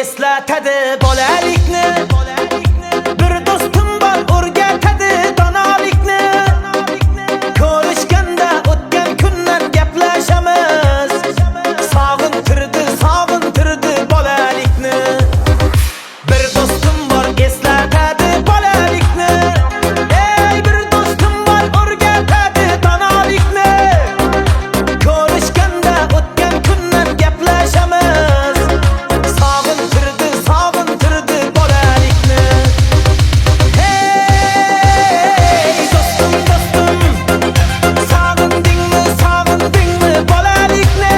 eslatadi bolalikni. Bir do'stim bor o'rgatadi donolikni. Ko'rishganda o'tgan kundan gaplashamiz. Sog'intirdi bolalikni. Bir do'stim bor eslatadi bolalikni. Ey bir do'stim bor o'rgatadi donolikni. Ko'rishganda o'tgan kundan gaplashamiz. Sog'intirdi bolalikni. Hey do'stim, sog'indingmi bolalikni?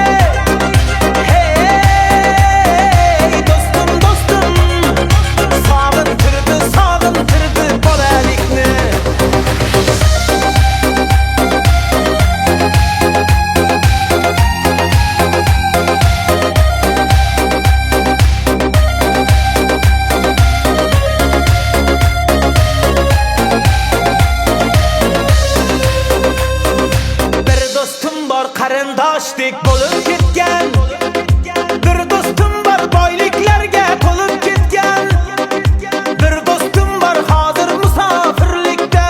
Hey do'stim, sog'intirdi bolalikni. Bir do'stim bor qarindoshdek bo'lib ketgan. Bir do'stim bor boyliklarga to'lib ketgan. Bir do'stim bor hozir musofirlikda.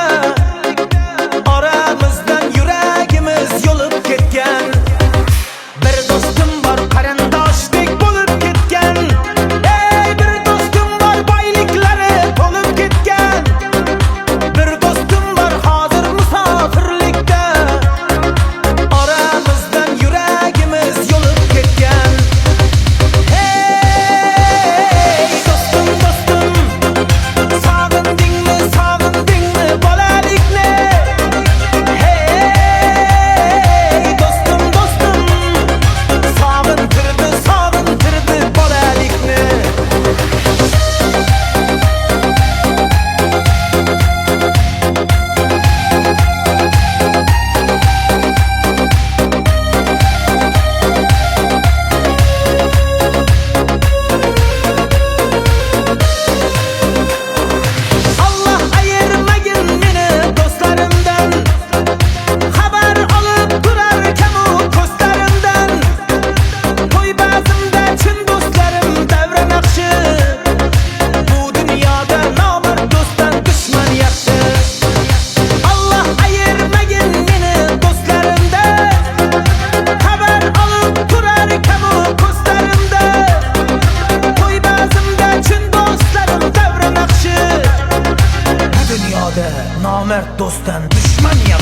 Oramizdan yuragimiz yo'lib ketgan. Bir do'stim bor qarindoshdek bo'lib ketgan. Ey bir do'stim bor boyliklari to'lib ketgan. Bir do'stim bor hozir musofirlikda. Oramizdan yuragimiz yo'lib ketgan. Hey do'stim, sog'indingmi bolalikni? Hey do'stim, sog'intirdi bolalikni. Allah ayırmayın meni do'stlarimdan. Xabar olib turarkan u ko'zlarimdan. To'y bazmda chin do'stlarim davra naqshi. Bu dunyoda nomard do'stdan dushman yaxshi. Allah ayırmayın meni do'stlarimdan. Xabar olib turarkan u ko'zlarimdan. To'y bazmda chin do'stlarim davra naqshi. Bu dunyoda nomard do'stdan dushman yaxshi.